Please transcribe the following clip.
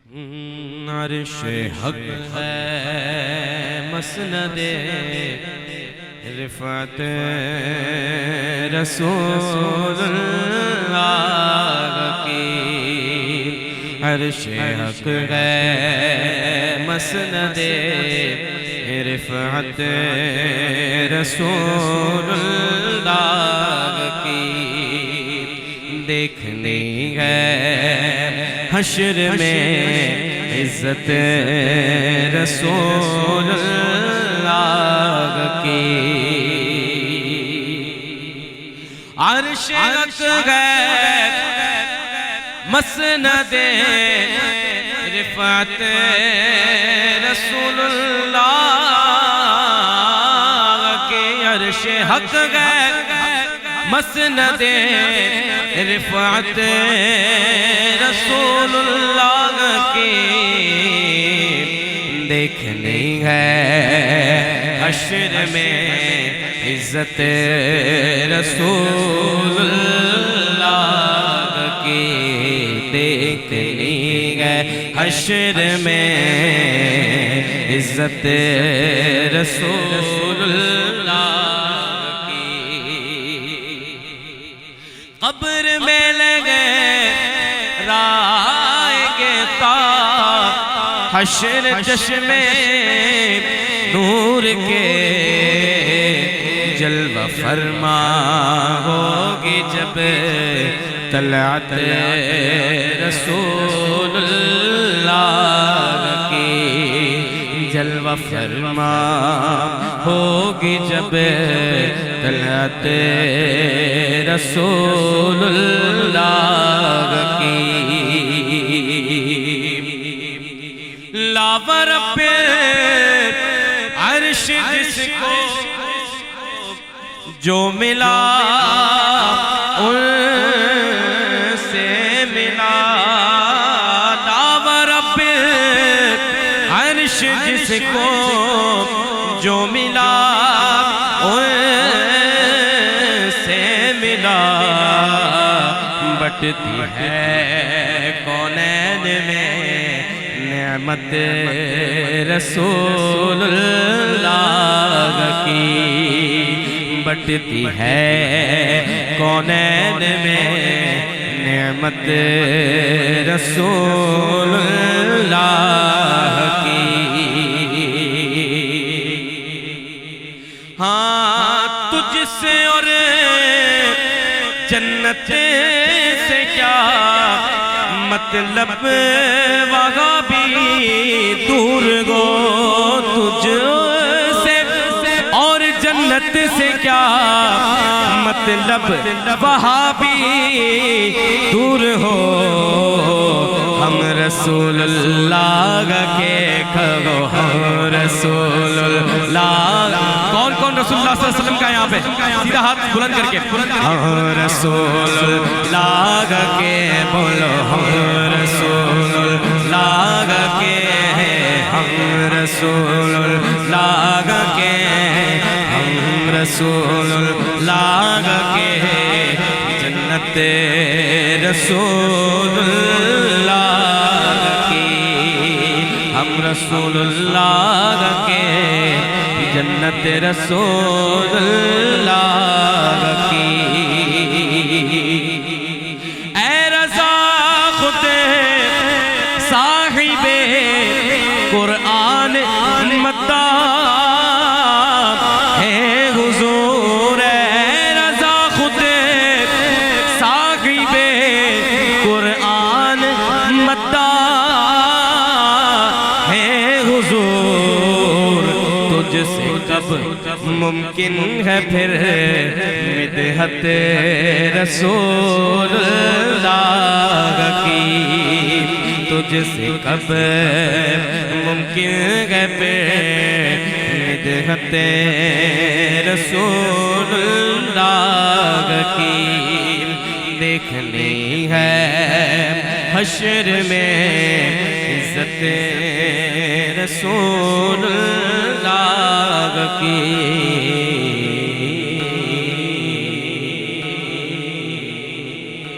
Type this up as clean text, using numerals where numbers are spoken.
عرش حق ہے مسند رفعت رسول اللہ کی، عرش حق ہے مسند رفعت رسول اللہ کی، دیکھنی ہے حشر میں عزت رسول اللہ کی، عرش حق ہے مسند رفعت رسول اللہ کی، عرش حق ہے مسند رفعت رسول اللہ کی، دیکھنی ہے حشر میں عزت رسول اللہ کی، دیکھنی ہے حشر میں عزت رسول اللہ کی، قبر میں لگے رائے کے تاب، حشر چشم نور کے جلوہ فرما ہوگی جب طلعت رسول اللہ کی، جلوہ فرما ہوگی جب طلعت رسول اللہ کی، لاور پہ عرش جس کو جو ملا ان سے ملا، لاور پہ عرش جس کو جو ملا ان سے ملا، بٹتی ہے کونین میں نعمت رسول اللہ کی، بٹتی ہے کونین میں نعمت رسول اللہ کی، ہاں تجھ سے اور جنت سے کیا مطلب وہاں بھی دور گو، تجھ سے اور جنت سے کیا مطلب وہاں بھی دور ہو، ہم رسول اللہ کے کھو، ہم رسول اللہ، کون کون رسول اللہ صلی اللہ علیہ وسلم کا یہاں پہ سیدھا ہاتھ بلند کر کے، ہم رسول اللہ کے بولو، ہم رسول اللہ کے، ہم رسول اللہ کے، ہم رسول اللہ کے، جنت رسول اللہ کی، ہم رسول اللہ کے، جنت رسول اللہ کی، اے رضا خود صاحب قرآن مداح ہے حضور، اے رضا خود صاحب قرآن مداح ہے حضور، تجھ سے کب ممکن ہے پھر مدحت رسول اللہ کی، تجھ سے کب ممکن ہے پھر مدحت رسول اللہ کی، دیکھنی ہے حشر میں عزت رسول اللہ کی۔